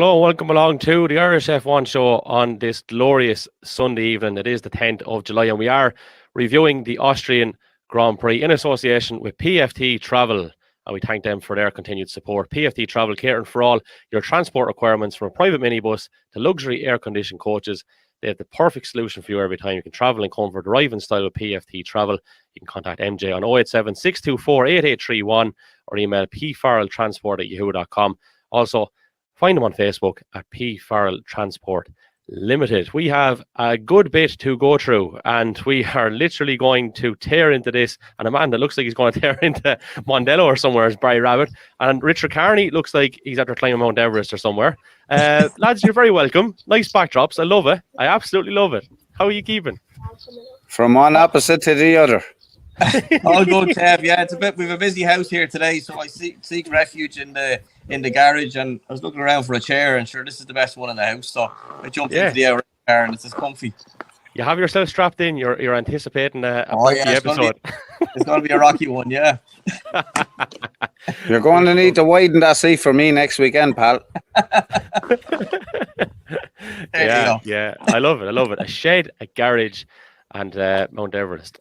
Hello and welcome along to the Irish F1 show on this glorious Sunday evening. It is the 10th of July and we are reviewing the Austrian Grand Prix in association with PFT Travel. And we thank them for their continued support. PFT Travel, catering for all your transport requirements, from a private minibus to luxury air-conditioned coaches. They have the perfect solution for you every time. You can travel in comfort, drive in style with PFT Travel. You can contact MJ on 087 624 8831 or email pfarrelltransport@yahoo.com. Also, find them on Facebook at P Farrell Transport Limited. We have a good bit to go through, and we are literally going to tear into this. And a man that looks like he's going to tear into Mondello or somewhere is Barry Rabbit. And Richard Carney looks like he's after climbing Mount Everest or somewhere. Lads, you're very welcome. Nice backdrops. I love it. I absolutely love it. How are you keeping? From one opposite to the other. All good, Kev. Yeah, it's a bit. We've a busy house here today, so I seek refuge in the garage. And I was looking around for a chair, and sure, this is the best one in the house. So I jumped into the outer car, and it's as comfy. You have yourself strapped in. You're anticipating a episode. It's going to be a rocky one, yeah. You're going to need to widen that seat for me next weekend, pal. Yeah. I love it. A shed, a garage, and Mount Everest.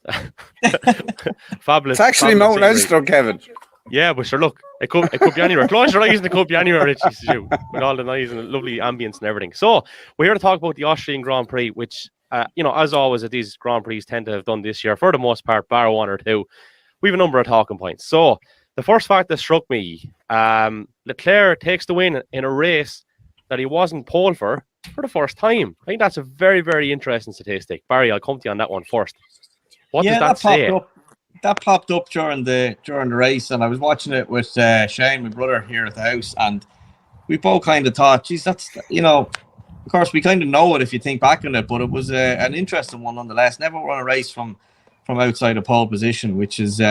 Fabulous. It's actually Mount Leinster, Kevin. Yeah, but sure, look, it could be anywhere. Close your eyes and it could be anywhere, Richie, with all the noise and lovely ambience and everything. So we're here to talk about the Austrian Grand Prix, which, as always, these Grand Prix tend to have done this year, for the most part, bar one or two. We have a number of talking points. So the first fact that struck me, Leclerc takes the win in a race that he wasn't pole for the first time. I think that's a very, very interesting statistic. Barry, I'll come to you on that one first. What does that say? That popped up during the race, and I was watching it with Shane, my brother, here at the house, and we both kind of thought, geez, that's, of course, we kind of know it if you think back on it, but it was an interesting one nonetheless. Never run a race from outside a pole position, which is...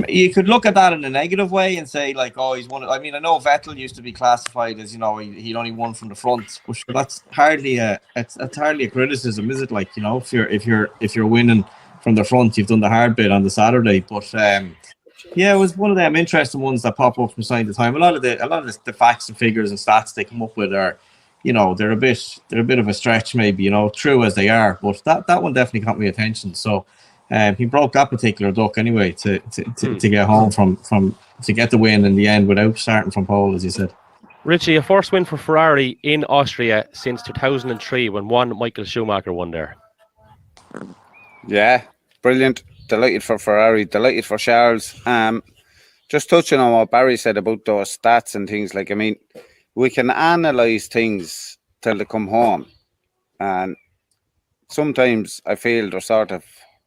you could look at that in a negative way and say, like, oh, he's won. I mean, I know Vettel used to be classified as, he'd only won from the front, but that's hardly a criticism, is it? Like, if you're winning from the front, you've done the hard bit on the Saturday. But it was one of them interesting ones that pop up from time to time. A lot of the facts and figures and stats they come up with are, they're a bit of a stretch, maybe, true as they are. But that one definitely caught my attention. So. He broke that particular duck anyway to get home to get the win in the end without starting from pole, as you said. Richie, a first win for Ferrari in Austria since 2003 when one Michael Schumacher won there. Yeah, brilliant. Delighted for Ferrari, delighted for Charles. Just touching on what Barry said about those stats and things, like, I mean, we can analyse things till they come home. And sometimes I feel they're sort of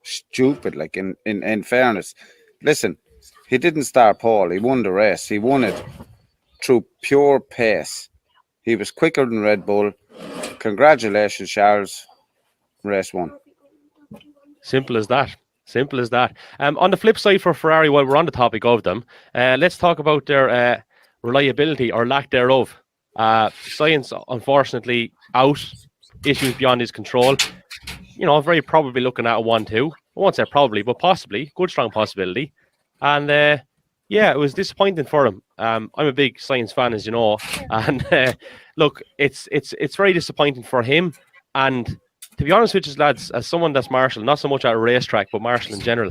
stupid, like in fairness. Listen, he didn't start pole, he won the race. He won it through pure pace. He was quicker than Red Bull. Congratulations, Charles. Race won. Simple as that. On the flip side for Ferrari, while we're on the topic of them, let's talk about their reliability or lack thereof. Science, unfortunately, out. Issues beyond his control. Very probably looking at a 1-2. I won't say probably, but possibly. Good, strong possibility. And, it was disappointing for him. I'm a big Science fan, as you know. And, look, it's very disappointing for him. And to be honest with you, lads, as someone that's marshal, not so much at a racetrack, but marshal in general,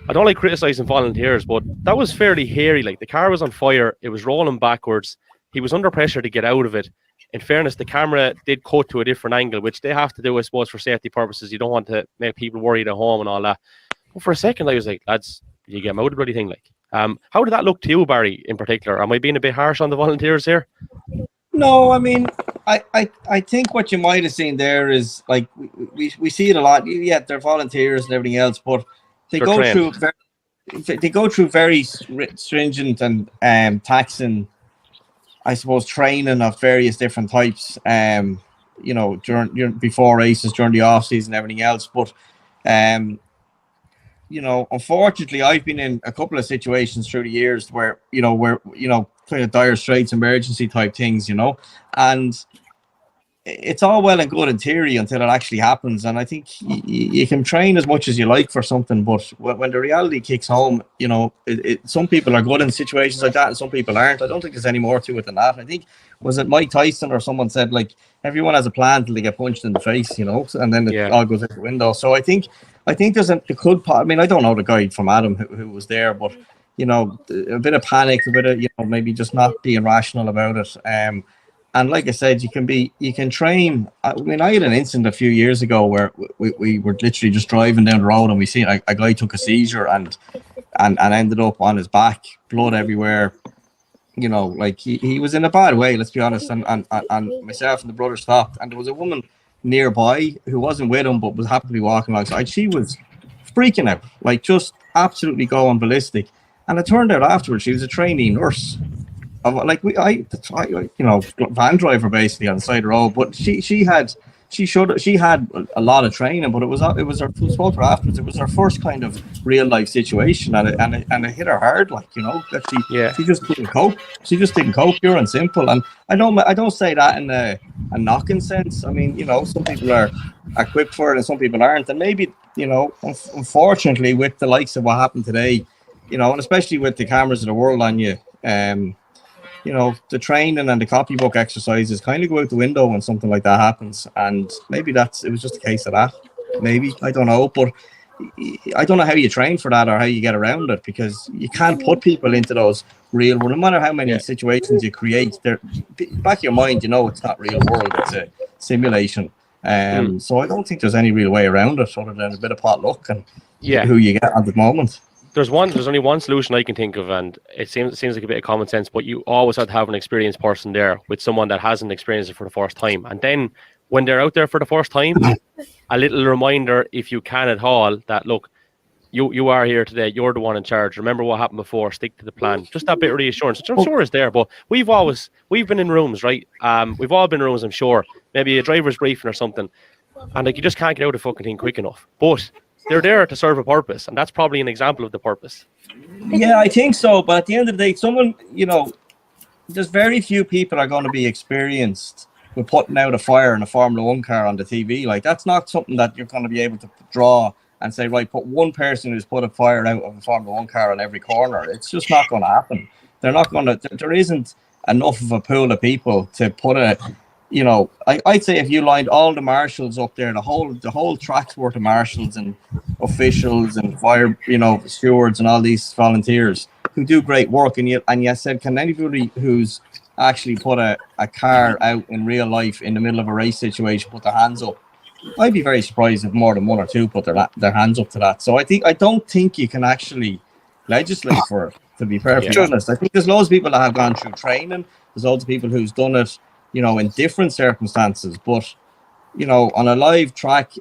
I don't like criticising volunteers, but that was fairly hairy. Like, the car was on fire. It was rolling backwards. He was under pressure to get out of it. In fairness, the camera did cut to a different angle, which they have to do, I suppose, for safety purposes. You don't want to make people worried at home and all that. But for a second, I was like, lads, you get him out of the bloody thing. Like, how did that look to you, Barry, in particular? Am I being a bit harsh on the volunteers here? No, I mean, I think what you might have seen there is, like, we see it a lot. Yeah, they're volunteers and everything else, but they go through very stringent and taxing, I suppose, training of various different types, during before races, during the off season, everything else. But, unfortunately, I've been in a couple of situations through the years where kind of dire straits, emergency type things, and it's all well and good in theory until it actually happens. And I think you can train as much as you like for something, but when the reality kicks home, you know, some people are good in situations like that and some people aren't. I don't think there's any more to it than that. I think, was it Mike Tyson or someone said, like, everyone has a plan till they get punched in the face, you know, and then it all goes out the window. So I think there's a good part. I mean, I don't know the guy from Adam who was there, but, you know, a bit of panic, a bit of, you know, maybe just not being rational about it. And like I said, you can train. I mean, I had an incident a few years ago where we were literally just driving down the road and we seen a guy took a seizure and ended up on his back, blood everywhere. You know, like he was in a bad way, let's be honest. And myself and the brother stopped, and there was a woman nearby who wasn't with him but was happy to be walking alongside. She was freaking out, like just absolutely going ballistic. And it turned out afterwards she was a trainee nurse. Like you know, van driver basically on the side of the road, but she had a lot of training, but it was her, we spoke to her afterwards, it was her first kind of real life situation, and it hit her hard, like, you know, that she just couldn't cope. She just didn't cope, pure and simple. And I don't say that in a knocking sense. I mean, you know, some people are equipped for it and some people aren't, and maybe, you know, unfortunately with the likes of what happened today, you know, and especially with the cameras of the world on you, you know, the training and the copybook exercises kind of go out the window when something like that happens. And maybe it was just a case of that. Maybe, I don't know, but I don't know how you train for that or how you get around it, because you can't put people into those real world. No matter how many situations you create, they're back of your mind, you know, it's not real world, it's a simulation. So I don't think there's any real way around it other than a bit of pot luck and who you get at the moment. There's only one solution I can think of, and it seems like a bit of common sense, but you always have to have an experienced person there with someone that hasn't experienced it for the first time. And then when they're out there for the first time, a little reminder, if you can at all, that look, you are here today, you're the one in charge. Remember what happened before, stick to the plan. Just that bit of reassurance, which I'm sure is there, but we've been in rooms, right? We've all been in rooms, I'm sure. Maybe a driver's briefing or something, and like you just can't get out of the fucking thing quick enough. But they're there to serve a purpose, and that's probably an example of the purpose. Yeah, I think so. But at the end of the day, someone, you know, there's very few people are going to be experienced with putting out a fire in a Formula 1 car on the TV. Like, that's not something that you're going to be able to draw and say, right, put one person who's put a fire out of a Formula 1 car on every corner. It's just not going to happen. They're not going to, there isn't enough of a pool of people to put a, you know, I'd say if you lined all the marshals up there, the whole track's worth of marshals and officials and fire, you know, stewards and all these volunteers who do great work, and you said, can anybody who's actually put a car out in real life in the middle of a race situation put their hands up? I'd be very surprised if more than one or two put their hands up to that. So I don't think you can actually legislate for it, to be perfectly honest. I think there's loads of people that have gone through training. There's loads of people who's done it, you know, in different circumstances. But, you know, on a live track,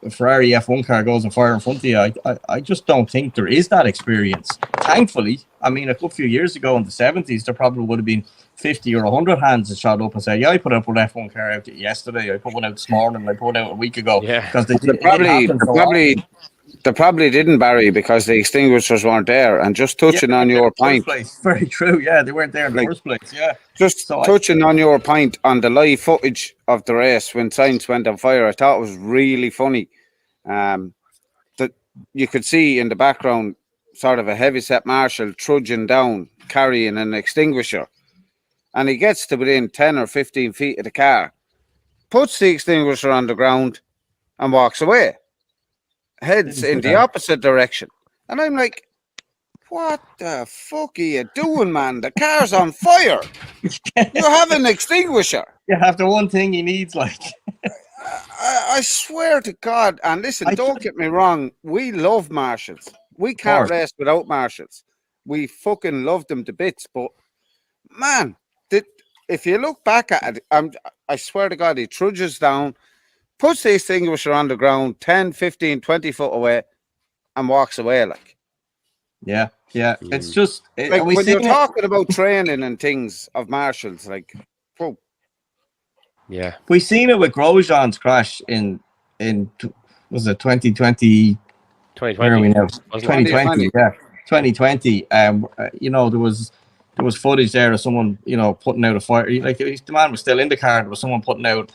a Ferrari F1 car goes on fire in front of you, I just don't think there is that experience. Thankfully, I mean, a good few years ago in the 70s, there probably would have been 50 or 100 hands that shot up and say, yeah, I put up an F1 car out yesterday, I put one out this morning, I put one out a week ago. Yeah, because they probably didn't, Barry, because the extinguishers weren't there. And just touching on your point. Very true, yeah, they weren't there in the first place, yeah. Just touching on your point on the live footage of the race when Sainz went on fire, I thought it was really funny. That you could see in the background sort of a heavyset marshal trudging down, carrying an extinguisher. And he gets to within 10 or 15 feet of the car, puts the extinguisher on the ground and walks away. Heads in the opposite direction. And I'm like, what the fuck are you doing, man? The car's on fire. You have an extinguisher. You have the one thing he needs, like. I swear to God. And listen, don't get me wrong. We love marshals. We can't race without marshals. We fucking love them to bits. But, man, if you look back at it, I swear to God, he trudges down, puts the extinguisher on the ground 10, 15, 20 foot away and walks away like. Yeah. It's just... Like when you're talking about training and things of marshals, like, whoa. Yeah. We've seen it with Grosjean's crash in was it 2020? 2020. Where are we now? 2020, yeah. 2020. You know, there was footage there of someone, you know, putting out a fire. Like, the man was still in the car. There was someone putting out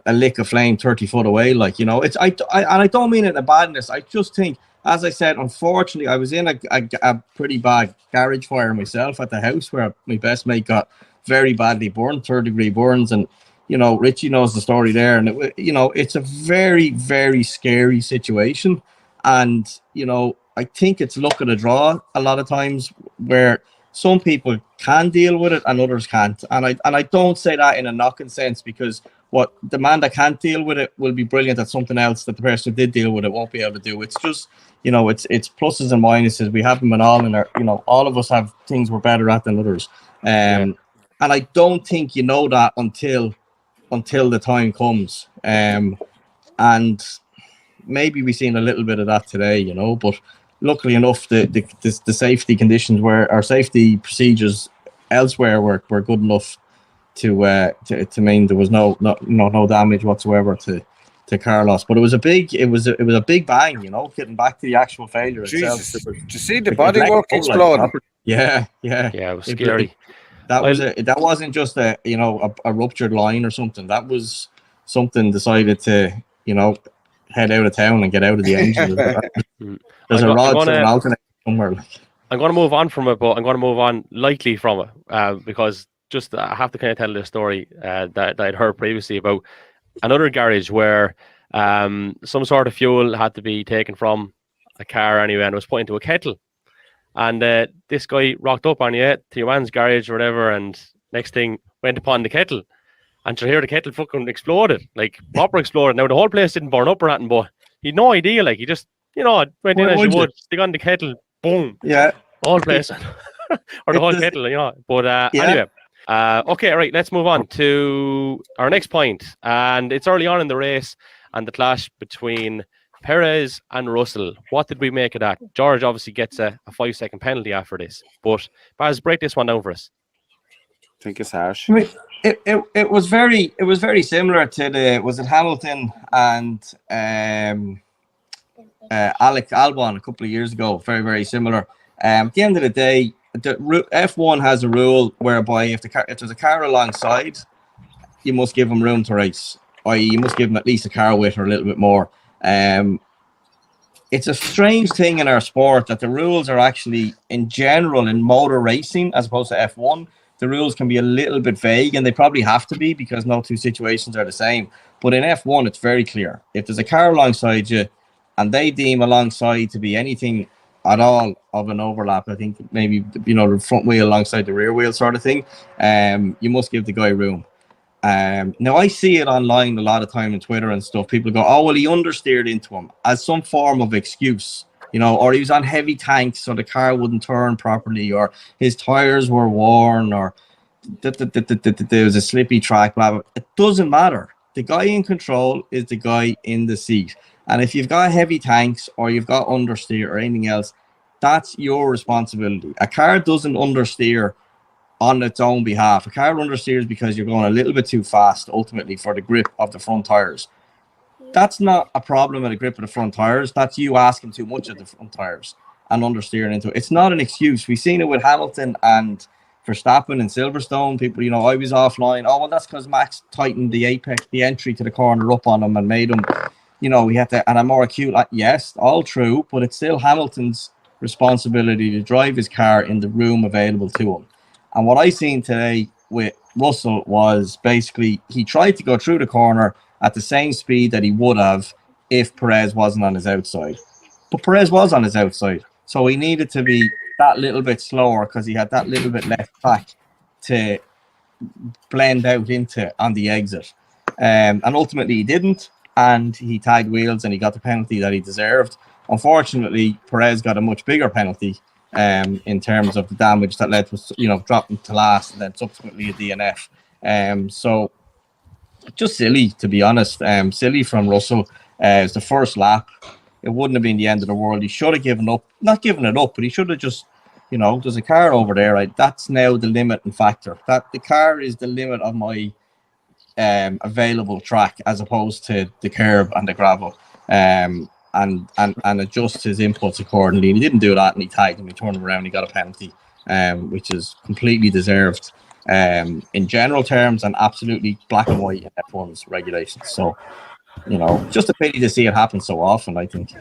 a lick of flame 30 foot away. Like, you know, it's and I don't mean it in a badness. I just think, as I said, unfortunately, I was in a pretty bad garage fire myself at the house where my best mate got very badly burned, 3rd-degree burns, and you know, Richie knows the story there. And you know, it's a very, very scary situation. And you know, I think it's luck of the draw a lot of times, where some people can deal with it and others can't. And I don't say that in a knocking sense, because what the man that can't deal with it will be brilliant at something else that the person who did deal with it won't be able to do. It's just, you know, it's pluses and minuses. We have them in all in our, you know, all of us have things we're better at than others. And I don't think you know that until the time comes. And maybe we've seen a little bit of that today, you know, but luckily enough, the safety conditions were, our safety procedures elsewhere were good enough to mean there was no damage whatsoever to Carlos. But it was a big bang, you know, getting back to the actual failure itself. Did you see the bodywork exploding? Yeah, it was scary. That wasn't just a ruptured line or something. That was something decided to, you know, head out of town and get out of the engine. There's a rod to an alternator somewhere. I'm going to move on from it, but I'm going to move on lightly from it because just I have to kind of tell this story that I'd heard previously about another garage where some sort of fuel had to be taken from a car anyway, and it was put into a kettle. And this guy rocked up on you to your man's garage or whatever, and next thing went upon the kettle. And you hear the kettle fucking exploded, like proper exploded. Now the whole place didn't burn up or anything, but he had no idea. Like he just, you know, went in as you would, stick on the kettle, boom, whole place, or the whole kettle, you know. But anyway, okay, right. Let's move on to our next point, and it's early on in the race and the clash between Perez and Russell. What did we make of that? George obviously gets a 5-second penalty after this, but Baz, break this one down for us. I think it's harsh. I mean, it was very similar to was it Hamilton and Alec Albon a couple of years ago. Very, very similar. At the end of the day, the F1 has a rule whereby if there's a car alongside, you must give them room to race, i.e. you must give them at least a car width or a little bit more. It's a strange thing in our sport that the rules are actually, in general, in motor racing as opposed to F1, the rules can be a little bit vague, and they probably have to be because no two situations are the same. But in F1, it's very clear. If there's a car alongside you and they deem alongside to be anything at all of an overlap, I think maybe, you know, the front wheel alongside the rear wheel sort of thing, you must give the guy room. Now, I see it online a lot of time on Twitter and stuff. People go, oh, well, he understeered into him as some form of excuse, you know, or he was on heavy tanks so the car wouldn't turn properly, or his tires were worn, or there was a slippy track, blah, blah. It doesn't matter. The guy in control is the guy in the seat. And if you've got heavy tanks or you've got understeer or anything else, that's your responsibility. A car doesn't understeer on its own behalf. A car understeers because you're going a little bit too fast, ultimately, for the grip of the front tires. That's not a problem with the grip of the front tires. That's you asking too much of the front tires and understeering into it. It's not an excuse. We've seen it with Hamilton and Verstappen and Silverstone. People, you know, I was offline. Oh, well, that's because Max tightened the apex, the entry to the corner up on him and made him, you know, we had to, and I'm more acute. Yes, all true, but it's still Hamilton's responsibility to drive his car in the room available to him. And what I seen today with Russell was basically he tried to go through the corner at the same speed that he would have if Perez wasn't on his outside. But Perez was on his outside. So he needed to be that little bit slower because he had that little bit left back to blend out into on the exit. And ultimately he didn't. And he tagged wheels and he got the penalty that he deserved. Unfortunately, Perez got a much bigger penalty in terms of the damage that led to, you know, dropping to last and then subsequently a DNF. So just silly, to be honest. Silly from Russell. It's the first lap. It wouldn't have been the end of the world. He should have given up. Not given it up, but he should have just, you know, there's a car over there, right? That's now the limiting factor. That the car is the limit of my available track as opposed to the curb and the gravel. And adjust his inputs accordingly. And he didn't do that, and he tagged him. He turned him around. He got a penalty, which is completely deserved. in general terms, and absolutely black and white in F1's regulations. So, just a pity to see it happen so often, I think.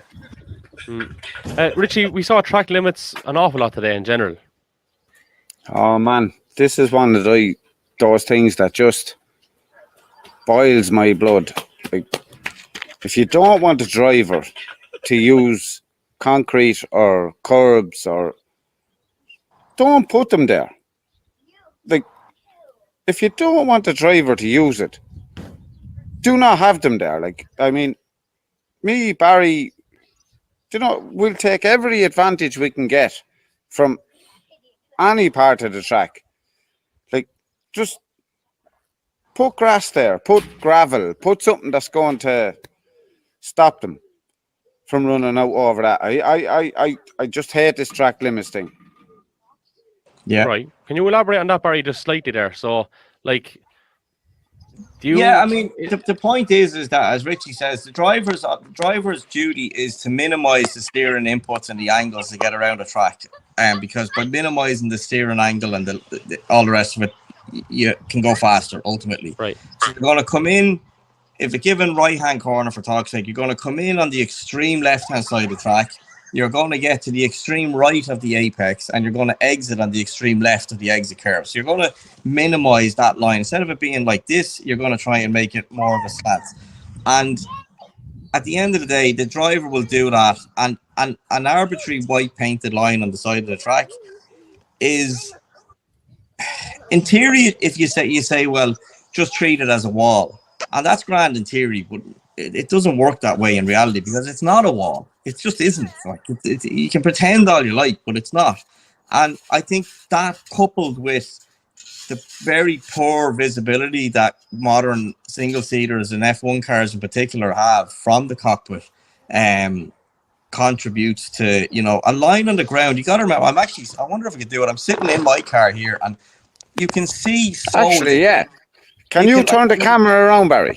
Richie, we saw track limits an awful lot today in general. Oh man, this is one of those things that just boils my blood. Like, if you don't want a driver to use concrete or curbs, or don't put them there. Like, if you don't want a driver to use it, do not have them there. Like, I mean, me, Barry, we'll take every advantage we can get from any part of the track. Like, just put grass there, put gravel, put something that's going to stop them from running out over that. I just hate this track limits thing. Yeah. Right. Can you elaborate on that, Barry, just slightly there? So, like, I mean, the point is that, as Richie says, the driver's duty is to minimize the steering inputs and the angles to get around a track. Because by minimizing the steering angle and all the rest of it, you can go faster ultimately. Right. So you're going to come in, if a given right-hand corner, for talk's sake, you're going to come in on the extreme left-hand side of the track. You're going to get to the extreme right of the apex, and you're going to exit on the extreme left of the exit curve. So you're going to minimize that line. Instead of it being like this, you're going to try and make it more of a slant. And at the end of the day, the driver will do that. And an arbitrary white painted line on the side of the track is, in theory, if you say, well, just treat it as a wall. And that's grand in theory, but it doesn't work that way in reality, because it's not a wall. It just isn't. Like, you can pretend all you like, but it's not. And I think that, coupled with the very poor visibility that modern single-seaters and F1 cars in particular have from the cockpit, contributes to, a line on the ground. You got to remember, I wonder if I could do it. I'm sitting in my car here, and you can see. Actually, yeah. Can you turn the camera around, Barry?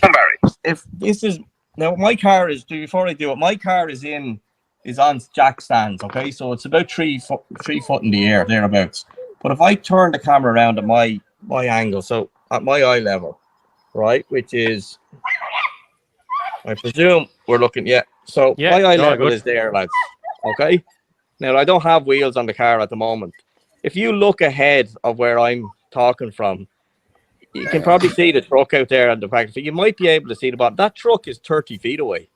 If this is now, my car is, before I do it, my car is on jack stands. Okay, so it's about 3 foot in the air, thereabouts. But if I turn the camera around at my angle, so at my eye level, right, which is, I presume we're looking, so my eye level is there, lads. Okay, now I don't have wheels on the car at the moment. If you look ahead of where I'm talking from, you can probably see the truck out there at the back. You might be able to see the bottom. That truck is 30 feet away,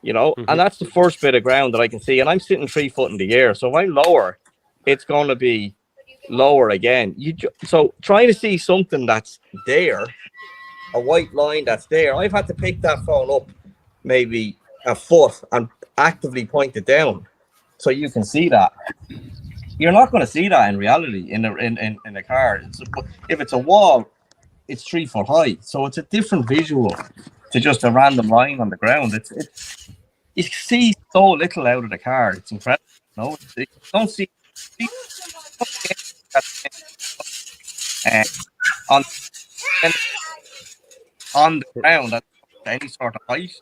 and that's the first bit of ground that I can see. And I'm sitting 3 foot in the air. So if I'm lower, it's going to be lower again. So trying to see something that's there, a white line that's there, I've had to pick that phone up maybe a foot and actively point it down so you can see that. You're not going to see that in reality in a car. If it's a wall, it's 3 foot high, so it's a different visual to just a random line on the ground. It's you see so little out of the car. It's incredible. No, you don't see on the ground at any sort of height.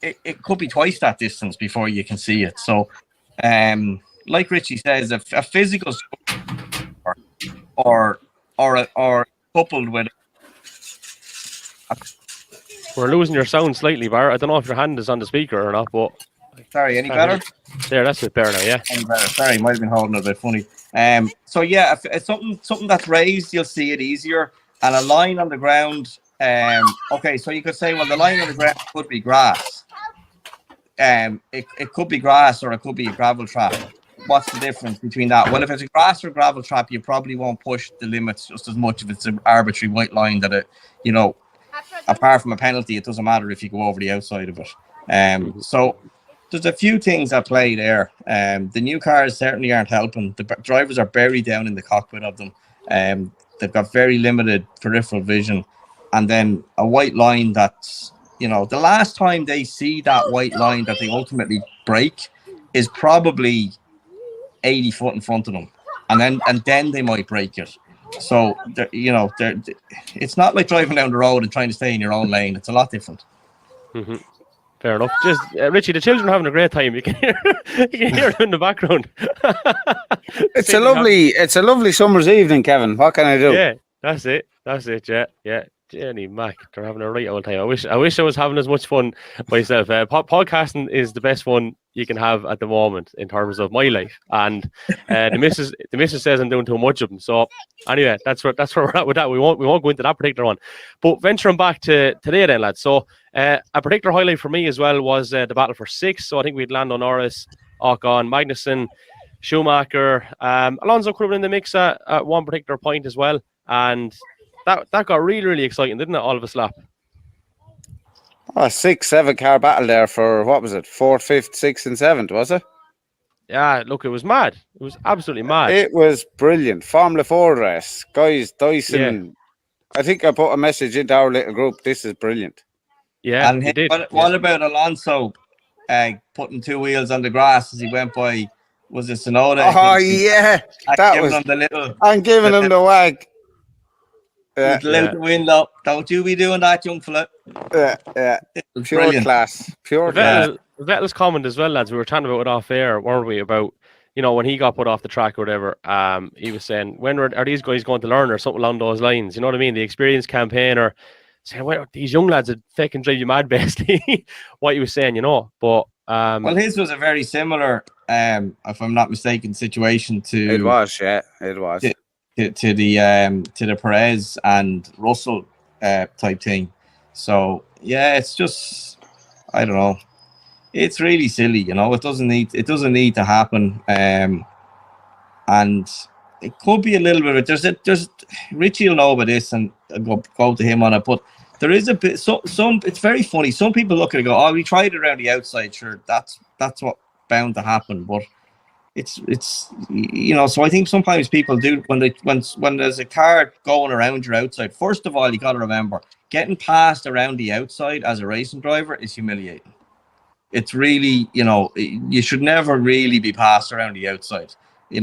It could be twice that distance before you can see it. So, like Richie says, a physical or coupled with. We're losing your sound slightly, Bar. I don't know if your hand is on the speaker or not, but sorry, any better? There, that's it better now, yeah. Any better. Sorry, might have been holding it a bit funny. So yeah, if it's something that's raised, you'll see it easier. And a line on the ground, okay, so you could say, well, the line on the ground could be grass. It could be grass, or it could be a gravel trap. What's the difference between that? Well, if it's a grass or gravel trap, you probably won't push the limits just as much if it's an arbitrary white line that it, apart from a penalty, it doesn't matter if you go over the outside of it. So there's a few things at play there. The new cars certainly aren't helping. The drivers are buried down in the cockpit of them. They've got very limited peripheral vision. And then a white line that's, the last time they see that white line that they ultimately break is probably 80 foot in front of them. And then they might break it. So, it's not like driving down the road and trying to stay in your own lane. It's a lot different. Mm-hmm. Fair enough. Just Richie, the children are having a great time. You can hear them in the background. It's a lovely summer's evening, Kevin. What can I do? Yeah, That's it. That's it. Yeah, yeah. Jenny Mac, they're having a right old time. I wish I was having as much fun myself. Podcasting is the best fun you can have at the moment in terms of my life. And the missus says I'm doing too much of them. So anyway, that's where we're at with that. We won't go into that particular one. But venturing back to today, then, lads. So a particular highlight for me as well was the battle for 6. So I think we'd land on Norris, Ocon, Magnussen, Schumacher. Alonso could have been in the mix at one particular point as well. And that got really, really exciting, didn't it, all of a slap? Oh, 6, 7 car battle there for, what was it, 4th, 5th, 6th and 7th, was it? Yeah, look, it was mad. It was absolutely mad. It was brilliant. Formula 4 race. Guys, Dyson, I think I put a message into our little group. This is brilliant. Yeah, and you did. What about Alonso putting 2 wheels on the grass as he went by? Was it Sonoda? Oh, yeah. That was... I'm giving him the wag. Out the window. Don't you be doing that, young fella. Yeah. Pure brilliant. Class. Pure class. Vettel's comment as well, lads. We were chatting about it off air, weren't we? About, when he got put off the track or whatever. He was saying, when are these guys going to learn or something along those lines? You know what I mean? The experienced campaigner saying, well, these young lads would fucking drive you mad, basically. What he was saying, But well, his was a very similar, if I'm not mistaken, situation to. It was, yeah. It was. To the Perez and Russell type thing. So yeah, it's just, I don't know. It's really silly, It doesn't need to happen. And it could be a little bit of there's Richie will know about this and I'll go to him on it. But there is a bit some it's very funny. Some people look at it and go, oh, we tried it around the outside, sure, that's what bound to happen. But it's so I think sometimes people do when there's a car going around your outside. First of all, you got to remember, getting passed around the outside as a racing driver is humiliating. It's really, you should never really be passed around the outside, in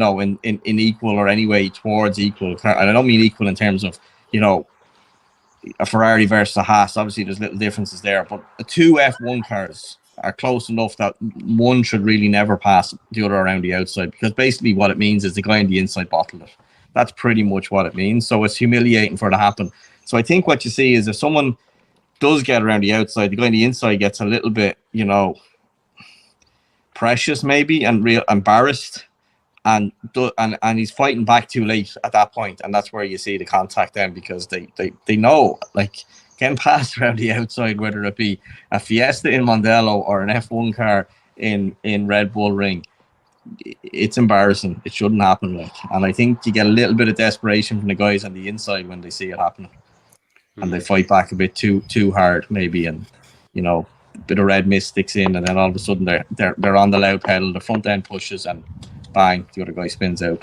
equal or any way towards equal. And I don't mean equal in terms of, a Ferrari versus a Haas. Obviously, there's little differences there, but the 2 F1 cars are close enough that one should really never pass the other around the outside, because basically what it means is the guy on the inside bottled it. That's pretty much what it means. So it's humiliating for it to happen. So I think what you see is if someone does get around the outside, the guy on the inside gets a little bit, precious maybe and real embarrassed, and he's fighting back too late at that point, and that's where you see the contact then, because they know, like, getting passed around the outside, whether it be a Fiesta in Mondello or an F1 car in Red Bull Ring, it's embarrassing. It shouldn't happen, and I think you get a little bit of desperation from the guys on the inside when they see it happening, and they fight back a bit too hard maybe, and a bit of red mist sticks in, and then all of a sudden they're on the loud pedal, the front end pushes, and bang, the other guy spins out.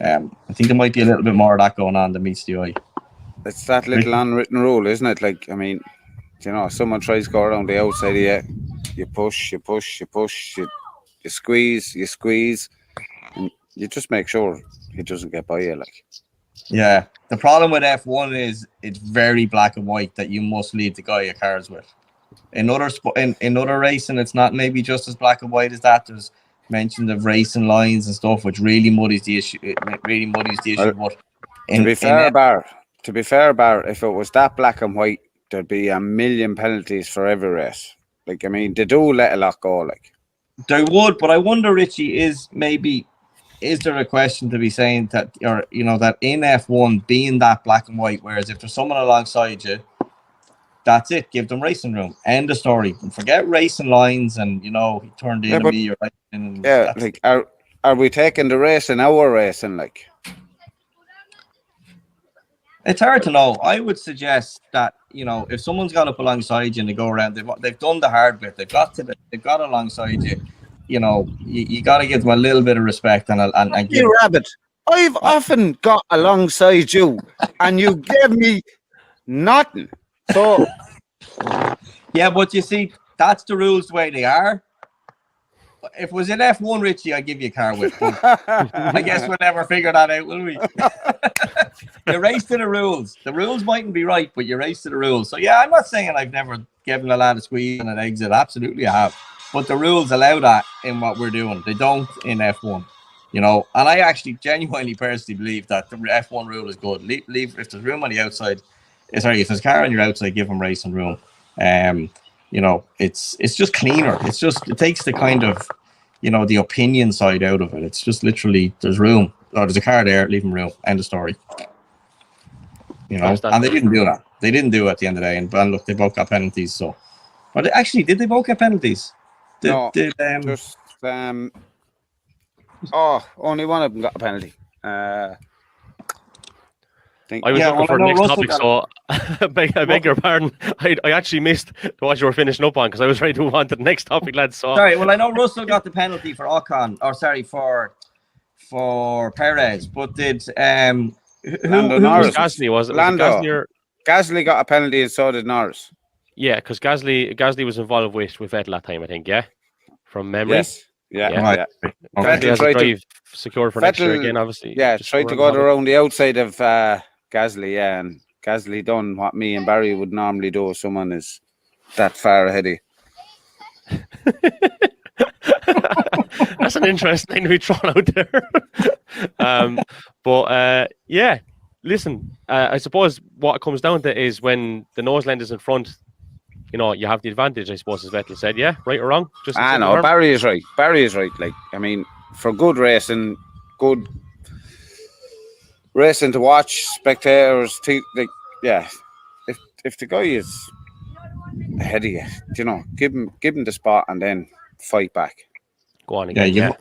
I think there might be a little bit more of that going on than meets the eye. It's that little unwritten rule, isn't it? Like, I mean, someone tries to go around the outside of you push, you squeeze, and you just make sure he doesn't get by you. Like, yeah, the problem with F1 is it's very black and white that you must lead the guy your cars with. In other racing, it's not maybe just as black and white as that. There's mention of racing lines and stuff, which really muddies the issue. But to be fair, Bar, if it was that black and white, there'd be a million penalties for every race. Like, I mean, they do let a lot go. Like, they would, but I wonder, Richie, is there a question to be saying that, or that in F1 being that black and white, whereas if there's someone alongside you, that's it. Give them racing room. End of story. And forget racing lines and he turned in me or like, are we taking the race in our racing? Like, it's hard to know. I would suggest that if someone's got up alongside you and they go around, they've done the hard bit. They've got alongside you. You got to give them a little bit of respect and give Rabbit. I've often got alongside you, and you gave me nothing. So, yeah, but you see, that's the rules the way they are. If it was in F1, Richie, I'd give you a car with. I guess we'll never figure that out, will we? You race to the rules. The rules mightn't be right, but you race to the rules. So, yeah, I'm not saying I've never given a lad a squeeze and an exit. Absolutely, I have. But the rules allow that in what we're doing. They don't in F1. You know, and I actually genuinely personally believe that the F1 rule is good. Leave if there's room on the outside. If there's a car on your outside, give them racing room. You know, it's just cleaner. It takes the kind of, you know, the opinion side out of it. It's just literally there's room. Oh, there's a car there, leave them room. End of story. You know, and they didn't do that. They didn't do it at the end of the day. And look, they both got penalties. So, but actually, did they both get penalties? Just only one of them got a penalty. I was looking for the next topic, so I beg your pardon. I actually missed what you were finishing up on because I was ready to move on to the next topic, lads. So sorry. Well, I know Russell got the penalty for Ocon, or sorry for Perez, but did Lando Norris? Gasly was it? Lando. Gasly got a penalty, and so did Norris. Yeah, because Gasly was involved with Vettel that time, I think. Yeah, from memory. Yes. Yeah. Right. Vettel has a drive secured for next year again, obviously. Yeah, tried to go around the outside of Gasly. Yeah, and Gasly done what me and Barry would normally do if someone is that far ahead of you. That's an interesting thing to be thrown out there. But yeah, listen, I suppose what it comes down to is when the nose land is in front, you know, you have the advantage, I suppose, as Vettel said. Yeah, right or wrong? Just I know, Barry is right. Like, I mean, for good racing to watch, spectators, like, yeah. If the guy is ahead of you, you know, give him the spot and then fight back. Go on again. Yeah,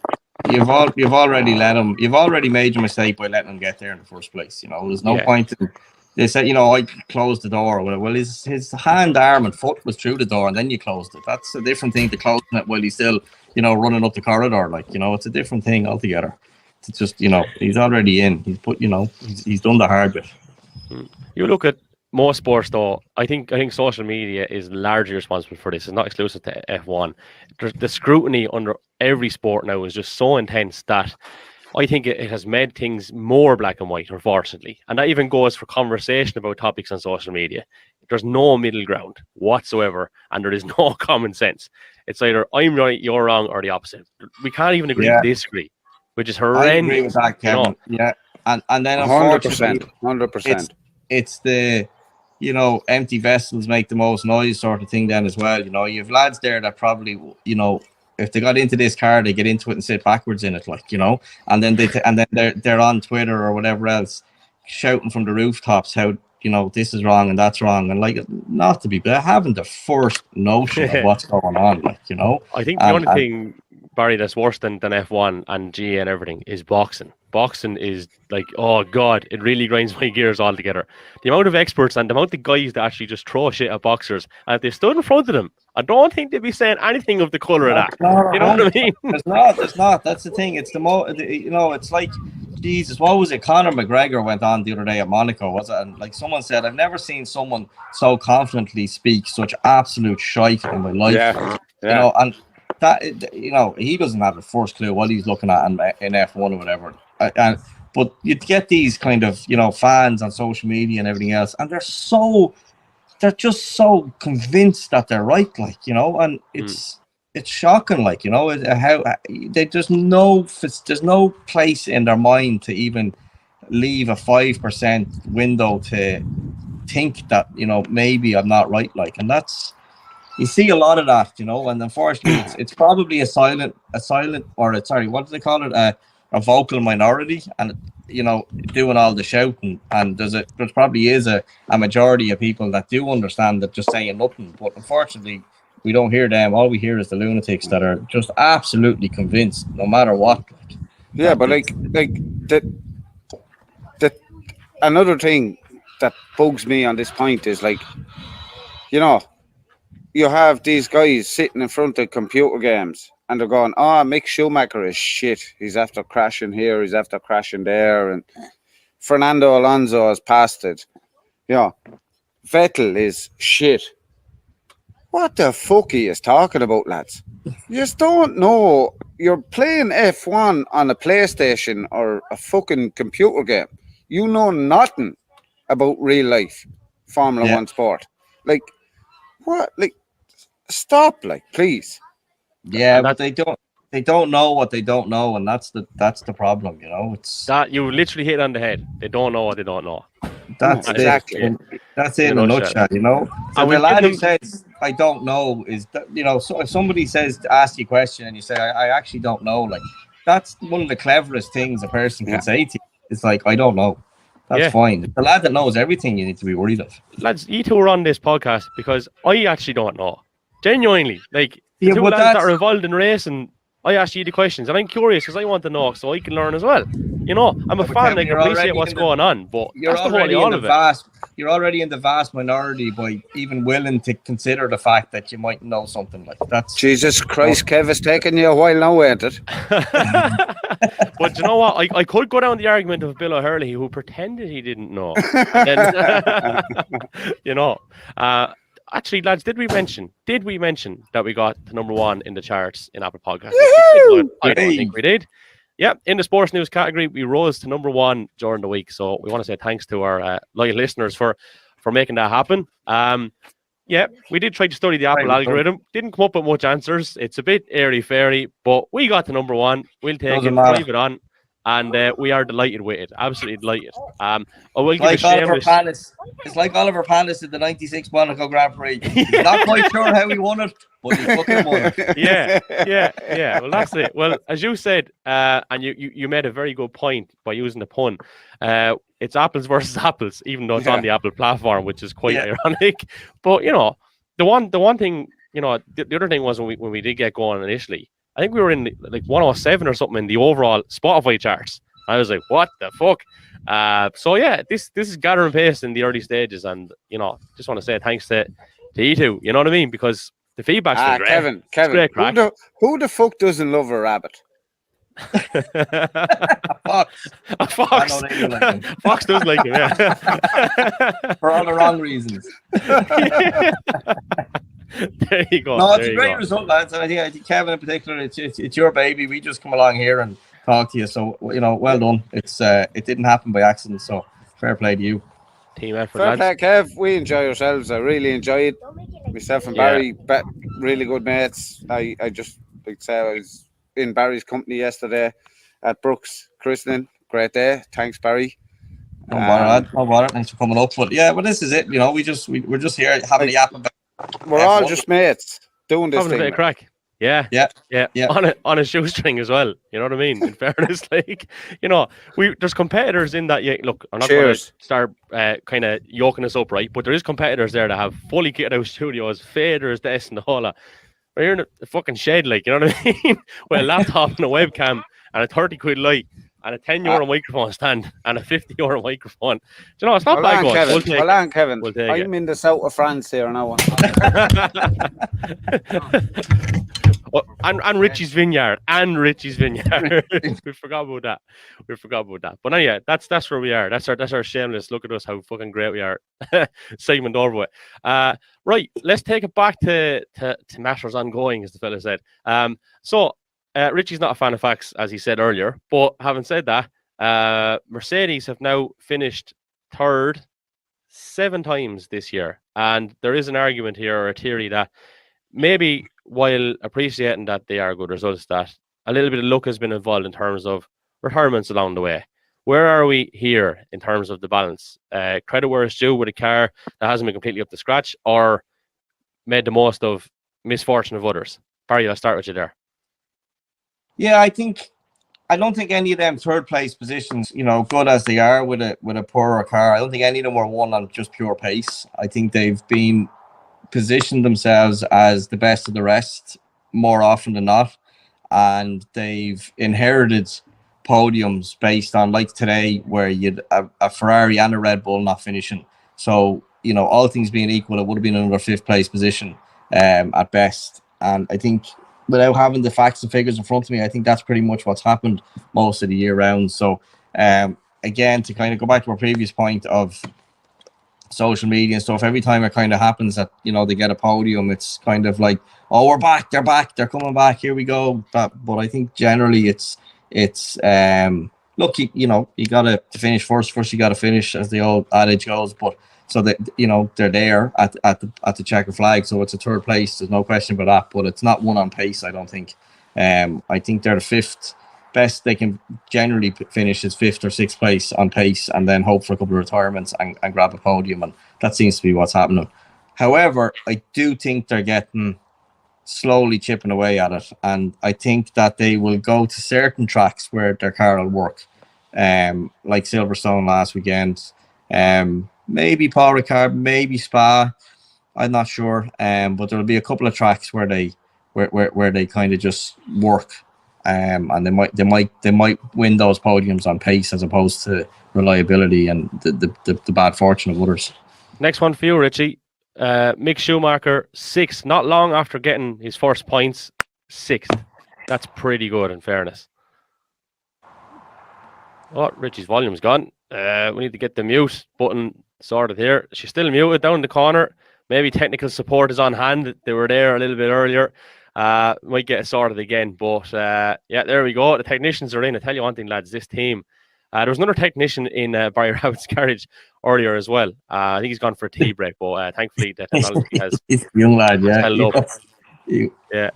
you've already let him. You've already made your mistake by letting him get there in the first place. You know, there's no point in. They said, you know, I closed the door. Well, his hand, arm, and foot was through the door, and then you closed it. That's a different thing to closing it while he's still, you know, running up the corridor. Like, you know, it's a different thing altogether. It's just, you know, he's already in. He's done the hard bit. You look at most sports, though. I think social media is largely responsible for this. It's not exclusive to F1. The scrutiny under every sport now is just so intense that I think it has made things more black and white, unfortunately. And that even goes for conversation about topics on social media. There's no middle ground whatsoever, and there is no common sense. It's either I'm right, you're wrong, or the opposite. We can't even agree to disagree, which is horrendous. I agree with that, Kevin. You know? Yeah, and then 100%. It's the, you know, empty vessels make the most noise sort of thing then as well. You know, you have lads there that probably, you know, if they got into this car, they get into it and sit backwards in it, like, you know, and then they're on Twitter or whatever else shouting from the rooftops how, you know, this is wrong and that's wrong, and like, not to be, but having the first notion of what's going on, like, you know. I think the only thing, Barry, that's worse than F1 and GA and everything is boxing. Boxing is like, oh God, it really grinds my gears altogether. The amount of experts and the amount of guys that actually just throw shit at boxers, and if they stood in front of them, I don't think they'd be saying anything of the colour of that. You know what I mean? There's not. That's the thing. It's you know, it's like, Jesus, what was it? Conor McGregor went on the other day at Monaco, was it? And like someone said, I've never seen someone so confidently speak such absolute shite in my life. Yeah. You know, and that, you know, he doesn't have the first clue what he's looking at in F1 or whatever. But you get these kind of, you know, fans on social media and everything else, and they're just so convinced that they're right, like, you know, and it's shocking, like, you know, how there's no place in their mind to even leave a 5% window to think that, you know, maybe I'm not right, like, and that's, you see a lot of that, you know, and unfortunately it's probably a silent or sorry, what do they call it, a vocal minority, and, you know, doing all the shouting, and there probably is a majority of people that do understand that just saying nothing, but unfortunately we don't hear them. All we hear is the lunatics that are just absolutely convinced no matter what. Yeah, but like the another thing that bugs me on this point is, like, you know, you have these guys sitting in front of computer games and they're going, oh, Mick Schumacher is shit. He's after crashing here, he's after crashing there, and Fernando Alonso has passed it. You know, Vettel is shit. What the fuck he is talking about, lads? You just don't know. You're playing F1 on a PlayStation or a fucking computer game. You know nothing about real life Formula One sport. Like, what? Like, stop, like, please. Yeah, but they they don't know what they don't know, and that's the problem. You know, it's That you literally hit it on the head. They don't know what they don't know. that's That it. is exactly. That's it in in a a nutshell. nutshell. You know, so And the we've lad given who says I don't know is that, you know, so if somebody says to ask you a question and you say I actually don't know, like that's one of the cleverest things a person can Yeah. say to you. It's like I don't know. That's Yeah. fine. The lad that knows everything, you need to be worried of. Lads, you two are on this podcast because I actually don't know. Genuinely. Like, the Yeah, two but lads that that's are involved in racing, I ask you the questions, and I'm curious because I want to know so I can learn as well. You know, I'm a Yeah, but fan, Kevin, I can appreciate what's going on, but you're that's the whole already in all the of it. vast you're already in the vast minority by even willing to consider the fact that you might know something. Like that's Jesus Christ, Kev, it's taking you a while now, ain't it? But you know what? I could go down the argument of Bill O'Hurley who pretended he didn't know. And then, you know, actually, lads, did we mention that we got to #1 in the charts in Apple Podcasts? I don't think we did. Yeah, in the sports news category, we rose to #1 during the week. So we want to say thanks to our loyal listeners for making that happen. Yeah, we did try to study the Apple algorithm. Didn't come up with much answers. It's a bit airy-fairy, but we got to #1. We'll take Doesn't it, matter. drive it on, and we are delighted with it. Absolutely delighted. I will give a Like Oliver shameless... Panis. It's like Oliver Panis in the '96 Monaco Grand Prix. He's not quite sure how he won it, but he fucking won it. Yeah. Well, that's it. Well, as you said, and you made a very good point by using the pun. It's apples versus apples, even though it's on the Apple platform, which is quite ironic. But you know, the one thing, you know, the other thing was when we did get going initially, I think we were in like 107 or something in the overall Spotify charts. I was like, what the fuck? So yeah, this is gathering pace in the early stages, and you know, just want to say thanks to you two. You know what I mean? Because the feedback's been great. Kevin, great crack. who the fuck doesn't love a rabbit? Fox. A fox. I know they do like him. Fox does like him, yeah. For all the wrong reasons. There you go. No, it's a great result, lads. I think Kevin in particular, it's your baby. We just come along here and talk to you. So you know, well done. It didn't happen by accident. So fair play to you. Team effort, Fair lads. play, Kev. We enjoy ourselves. I really enjoy it. Myself and Barry, really good mates. I just like to say I was in Barry's company yesterday at Brooks christening. Great day. Thanks, Barry. No bother, no bother. Thanks for coming up. But yeah, but this is it. You know, we're just here having a yap about. We're all just mates doing this Having a bit thing. of crack. Yeah. On a shoestring as well. You know what I mean? In fairness, like, you know, there's competitors in that. Yeah, look, I'm not going to start kind of yoking us up, right? But there is competitors there that have fully kitted out studios, faders, this and the whole lot. We're in a fucking shed, like, you know what I mean? With a laptop and a webcam and a 30 quid light and a €10 microphone stand and a €50 microphone. Do you know, it's not bad going. Hold on, Kevin. We'll take I'm in the south of France here now. And Richie's Vineyard. We forgot about that. But yeah, that's where we are. That's our shameless. Look at us, how fucking great we are. Segment over with. Right, let's take it back to matters ongoing, as the fella said. So Richie's not a fan of facts, as he said earlier. But having said that, Mercedes have now finished third 7 times this year, and there is an argument here, or a theory, that maybe, while appreciating that they are good results, that a little bit of luck has been involved in terms of retirements along the way. Where are we here in terms of the balance? Credit where it's due with a car that hasn't been completely up to scratch, or made the most of misfortune of others? Barry, I'll start with you there. Yeah, I don't think any of them third place positions, you know, good as they are with a poorer car, I don't think any of them were won on just pure pace. I think they've been positioned themselves as the best of the rest more often than not, and they've inherited podiums based on, like today, where you'd a Ferrari and a Red Bull not finishing. So, you know, all things being equal, it would have been another 5th place position at best. And I think, without having the facts and figures in front of me, I think that's pretty much what's happened most of the year round. So again, to kind of go back to our previous point of social media and stuff, every time it kind of happens that, you know, they get a podium, it's kind of like, oh, we're back, they're coming back, here we go. But I think generally it's look, you know, you gotta to finish first you gotta finish, as the old adage goes. But so that, you know, they're there at the checker flag, so it's a third place, there's no question about that. But it's not one on pace, I don't think. I think they're the fifth best they can generally finish is fifth or sixth place on pace, and then hope for a couple of retirements and grab a podium, and that seems to be what's happening. However, I do think they're getting slowly chipping away at it, and I think that they will go to certain tracks where their car will work, like Silverstone last weekend, maybe Paul Ricard, maybe Spa, I'm not sure, but there'll be a couple of tracks where they kind of just work, and they might win those podiums on pace as opposed to reliability and the bad fortune of others. Next one for you, Richie. Mick Schumacher, 6th, not long after getting his first points, 6th. That's pretty good, in fairness. Oh, Richie's volume's gone. We need to get the mute button sorted here. She's still muted down in the corner. Maybe technical support is on hand. They were there a little bit earlier. Might get it sorted again. But yeah, there we go. The technicians are in. I tell you one thing, lads, this team. There was another technician in Barry Rabbit's garage earlier as well. I think he's gone for a tea break, but thankfully the technology has He's a young lad, yeah. held up. Yeah.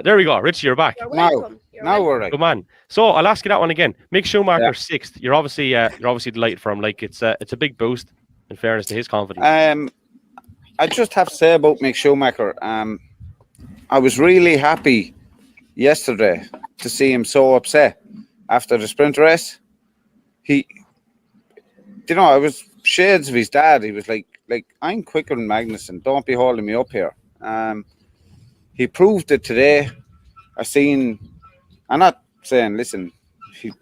There we go. Richie, you're back. Now we're right. Good man. So I'll ask you that one again. Mick Schumacher, 6th. You're obviously delighted for him. Like it's a big boost in fairness to his confidence. I just have to say about Mick Schumacher, I was really happy yesterday to see him so upset after the sprint race. I was shades of his dad. He was like I'm quicker than Magnussen. Don't be holding me up here. He proved it today. I'm not saying, listen,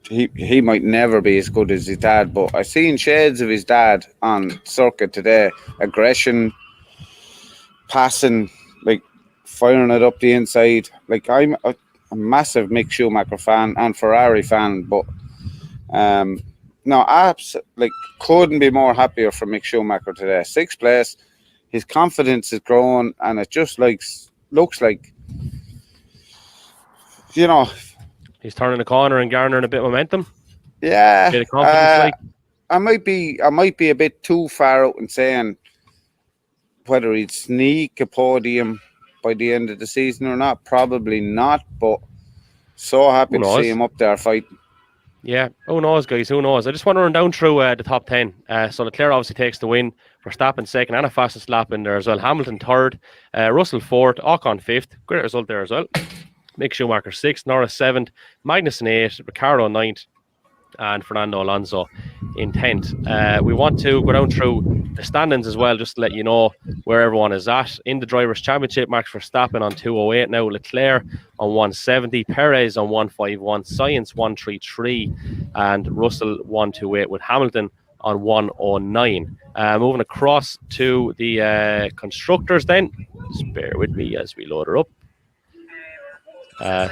he might never be as good as his dad, but I seen shades of his dad on circuit today. Aggression, passing, like firing it up the inside. Like I'm a massive Mick Schumacher fan and Ferrari fan, but couldn't be more happier for Mick Schumacher today. 6th place, his confidence is growing, and it just looks like, He's turning the corner and garnering a bit of momentum. Yeah, bit of confidence, I might be a bit too far out in saying whether he'd sneak a podium by the end of the season or not. Probably not, but so happy to see him up there fighting. Yeah, who knows, guys? Who knows? I just want to run down through the top 10. So Leclerc obviously takes the win. Verstappen 2nd and a fastest lap in there as well. Hamilton 3rd, Russell 4th, Ocon 5th. Great result there as well. Mick Schumacher 6th, Norris 7th, Magnussen 8th, Ricciardo 9th, and Fernando Alonso in 10th. We want to go down through the standings as well, just to let you know where everyone is at. In the Drivers' Championship, Max Verstappen on 208 now, Leclerc on 170, Perez on 151, Sainz 133, and Russell 128 with Hamilton on 109. Moving across to the Constructors then. Just bear with me as we load her up.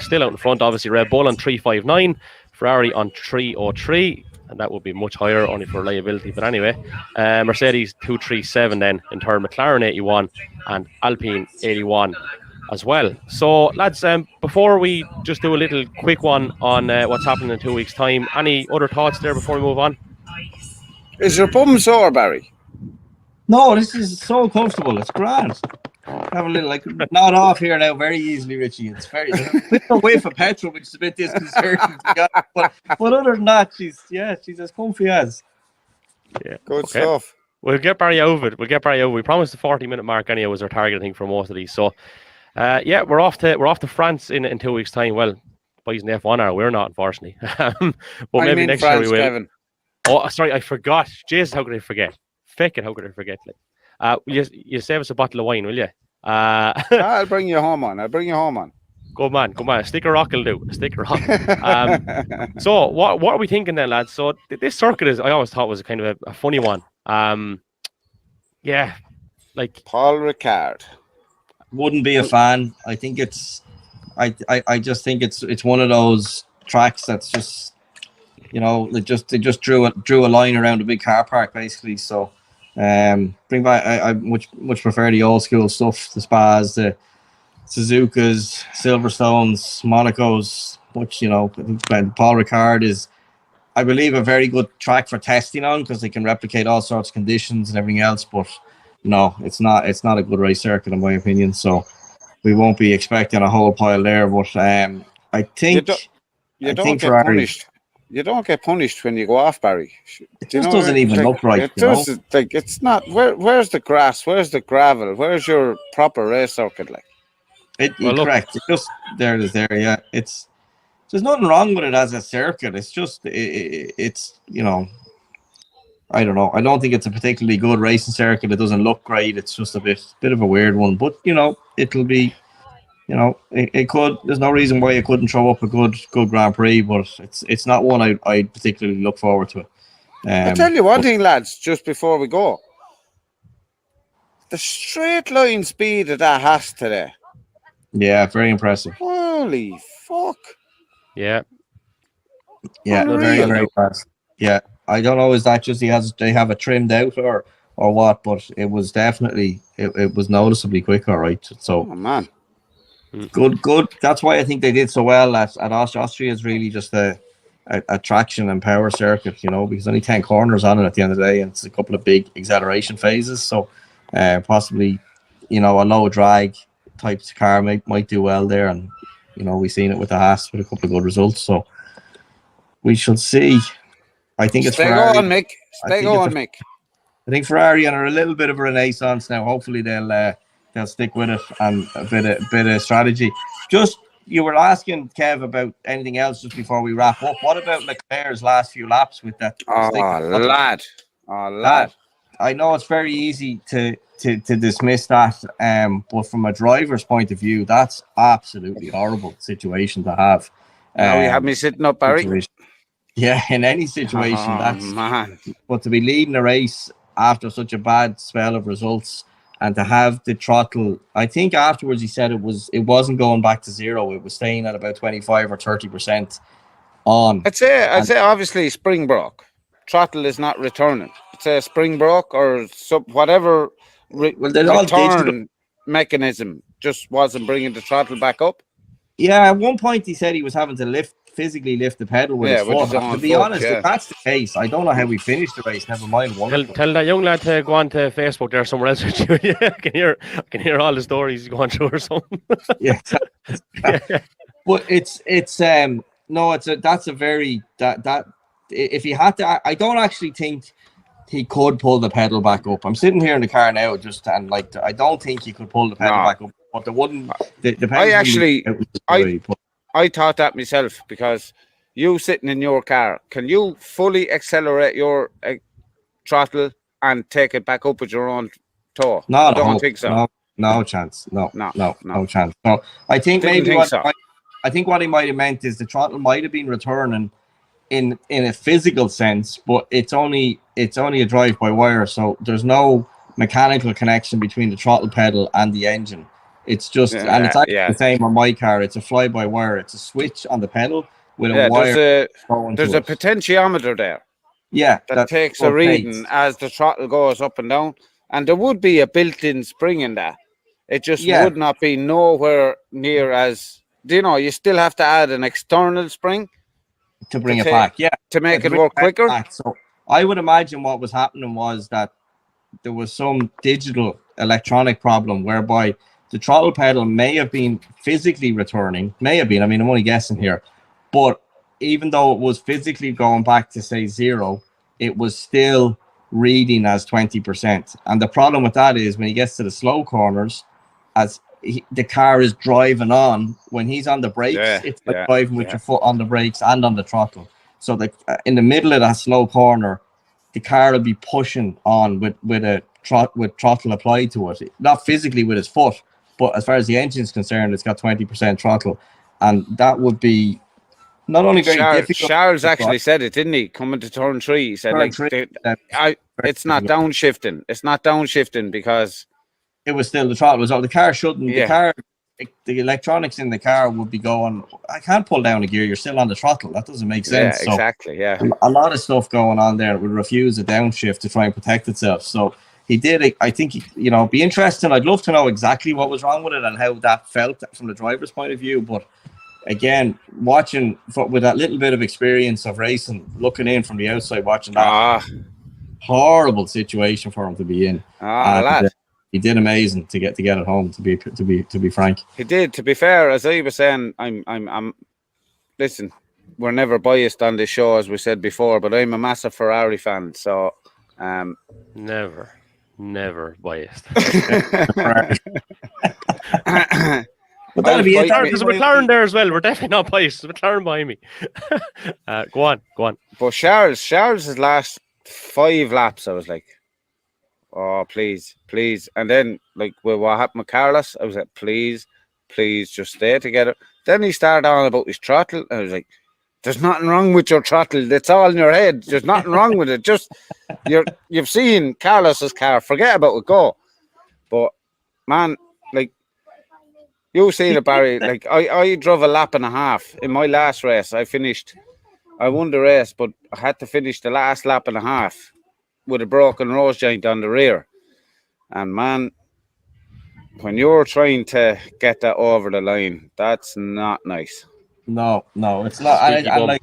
Still out in front, obviously, Red Bull on 359, Ferrari on 303, and that would be much higher only for reliability. But anyway, Mercedes 237 then in third, McLaren 81, and Alpine 81 as well. So, lads, before we just do a little quick one on what's happening in 2 weeks' time, any other thoughts there before we move on? Is your bum sore, Barry? No, this is so comfortable. It's grand. Have a little nod off here now very easily, Richie. It's very away for petrol, which is a bit disconcerting. But other than that, she's as comfy as. Yeah, good stuff. We'll get Barry out of it. We promised the 40-minute mark anyway was our target, I think, for most of these. So, we're off to France in 2 weeks' time. Well, boys in the F1 are. We're not, unfortunately. But maybe next year we will. Kevin. Oh, sorry, I forgot. Jesus, how could I forget? Fake it, how could I forget? You save us a bottle of wine, will you? I'll bring you home on. Good man. A stick of rock will do. A stick of rock. So what are we thinking then, lads? So this circuit I always thought was kind of a funny one. Paul Ricard. Wouldn't be a fan. I think I just think it's one of those tracks that's just, they just drew a line around a big car park basically. So bring back. I much prefer the old school stuff, the Spas, the Suzukas, Silverstones, Monacos. Which I think Paul Ricard is, I believe, a very good track for testing on because they can replicate all sorts of conditions and everything else. But no, it's not a good race circuit in my opinion. So we won't be expecting a whole pile there. But I think you I don't think get Ferrari, punished. You don't get punished when you go off, Barry. it Do you just know doesn't what I mean? even look right. It does. Like it's not. Where's the grass? Where's the gravel? Where's your proper race circuit? Like Well, look, Correct. It's just there. Yeah. There's nothing wrong with it as a circuit. It's just it's I don't know. I don't think it's a particularly good racing circuit. It doesn't look great. It's just a bit of a weird one. But it'll be. It could. There's no reason why it couldn't throw up a good Grand Prix. But it's not one I particularly look forward to. I'll tell you one thing, lads. Just before we go, the straight line speed that has today. Yeah, very impressive. Holy fuck! yeah. Yeah, Unreal. very fast. Yeah, I don't know. Is that just they have it trimmed out or what? But it was definitely it was noticeably quicker, right? So Oh man. good. That's why I think they did so well at Austria. Is really just a traction and power circuit, because only 10 corners on it at the end of the day, and it's a couple of big acceleration phases. So possibly, a low drag type car might do well there, and we've seen it with the Haas with a couple of good results. So we shall see. I think it's Ferrari. Go on, Mick. Go on, Mick. I think Ferrari are a little bit of a renaissance now. Hopefully they'll stick with it and a bit of strategy. Just you were asking Kev about anything else just before we wrap up. What about Leclerc's last few laps with that? Lad. I know it's very easy to dismiss that, but from a driver's point of view, that's absolutely horrible situation to have. Now you have me sitting up, Barry. Yeah, in any situation, man. But to be leading a race after such a bad spell of results and to have the throttle, I think afterwards he said it wasn't going back to zero. It was staying at about 25 or 30% on. I'd say obviously spring broke. Throttle is not returning. It's a spring broke or whatever return mechanism just wasn't bringing the throttle back up. Yeah, at one point he said he was having to physically lift the pedal with his foot. To be honest, if that's the case, I don't know how we finished the race. Never mind. Tell that young lad to go on to Facebook there somewhere else. I can hear all the stories he's going through or something. Yeah, but that's a very if he had to, I don't actually think he could pull the pedal back up. I'm sitting here in the car now, I don't think he could pull the pedal back up. But there wouldn't. I thought that myself because you sitting in your car, can you fully accelerate your throttle and take it back up with your own toe? No, I don't think so. No chance. No chance. So I think I think what he might have meant is the throttle might have been returning in a physical sense, but it's only a drive by wire, so there's no mechanical connection between the throttle pedal and the engine. It's just, and it's actually the same on my car. It's a fly-by-wire. It's a switch on the pedal with a wire. There's a potentiometer there. Yeah, that takes a reading as the throttle goes up and down, and there would be a built-in spring in that. It just would not be nowhere near as. You still have to add an external spring to bring it back. Yeah, to make it work quicker. So I would imagine what was happening was that there was some digital electronic problem whereby the throttle pedal may have been physically returning, I mean, I'm only guessing here, but even though it was physically going back to say zero, it was still reading as 20%. And the problem with that is when he gets to the slow corners, the car is driving on, when he's on the brakes, it's like driving with your foot on the brakes and on the throttle. So in the middle of that slow corner, the car will be pushing on with throttle applied to it, not physically with his foot. But as far as the engine is concerned, it's got 20% throttle. And that would be not only very difficult. Charles actually said it, didn't he? Coming to turn 3, he said, it's not downshifting. It's not downshifting because it was still the throttle. The car shouldn't. The electronics in the car would be going, I can't pull down a gear. You're still on the throttle. That doesn't make sense. Yeah, exactly. Yeah. A lot of stuff going on there. It would refuse a downshift to try and protect itself. So he did it. I think, be interesting. I'd love to know exactly what was wrong with it and how that felt from the driver's point of view. But again, watching with that little bit of experience of racing, looking in from the outside, watching that horrible situation for him to be in. Lad. he did amazing to get it home. To be frank, He did. To be fair, as I was saying, I'm. Listen, we're never biased on this show, as we said before, but I'm a massive Ferrari fan, so. Never biased. But that'll be it. There's a McLaren there as well. We're definitely not biased. There's a McLaren behind me. Go on. But Charles's last 5 laps, I was like, oh, please. And then, like, with what happened with Carlos, I was like, please, just stay together. Then he started on about his throttle. I was like, there's nothing wrong with your throttle. That's all in your head. There's nothing wrong with it. Just, you've seen Carlos's car. Forget about it. Go. But, man, like, you seen it, Barry. Like, I drove a lap and a half in my last race. I won the race, but I had to finish the last lap and a half with a broken rose joint on the rear. And man, when you're trying to get that over the line, that's not nice. No, it's not. I like,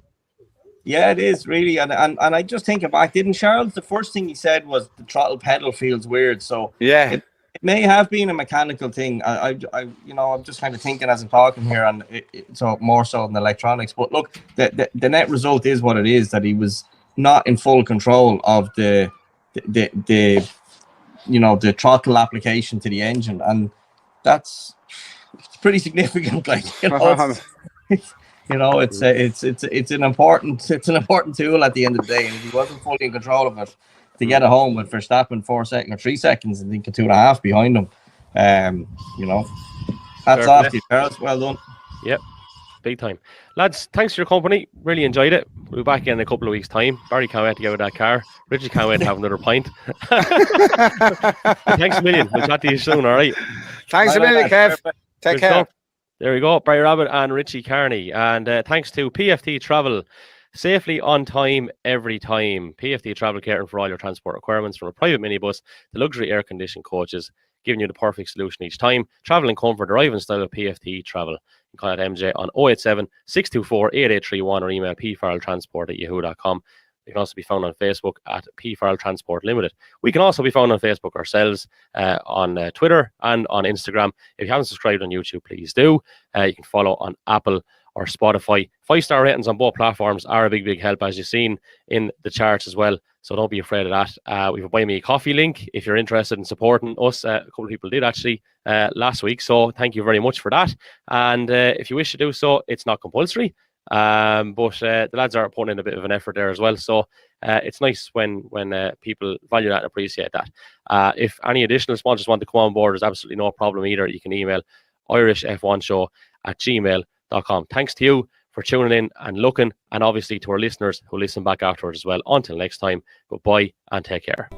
yeah, it is really. And I just think back, didn't Charles? The first thing he said was the throttle pedal feels weird. So yeah. It may have been a mechanical thing. I'm just kind of thinking as I'm talking here, and so more so than electronics. But look, the net result is what it is. That he was not in full control of the throttle application to the engine, and it's pretty significant. Like, it's an important tool at the end of the day, and if he wasn't fully in control of it, to get it home with Verstappen 4 seconds or 3 seconds, I think 2.5 behind him. Hats off to you, Charles. Well done. Yep, big time. Lads, thanks for your company. Really enjoyed it. We'll be back in a couple of weeks' time. Barry can't wait to get out of that car. Richie can't wait to have another pint. Thanks a million. We'll chat to you soon, all right? Thanks a million, Kev. Take care. Stuff. There we go. Barry Rabbit and Richie Carney. And thanks to PFT Travel. Safely on time, every time. PFT Travel catering for all your transport requirements, from a private minibus to luxury air-conditioned coaches, giving you the perfect solution each time. Travel in comfort, arrive in style with PFT Travel. You can contact MJ on 087 624 8831 or email pfarrelltransport@yahoo.com. You can also be found on Facebook at PFarrell Transport Limited. We can also be found on Facebook ourselves, on Twitter and on Instagram. If you haven't subscribed on YouTube, please do. You can follow on Apple or Spotify. 5-star ratings on both platforms are a big help, as you've seen in the charts as well. So don't be afraid of that. We have a Buy Me a Coffee link if you're interested in supporting us. A couple of people did actually last week. So thank you very much for that. And if you wish to do so, it's not compulsory. But the lads are putting in a bit of an effort there as well. So it's nice when people value that and appreciate that. If any additional sponsors want to come on board, there's absolutely no problem either. You can email irishf1show@gmail.com. Thanks to you for tuning in and looking, and obviously to our listeners who listen back afterwards as well. Until next time, goodbye and take care.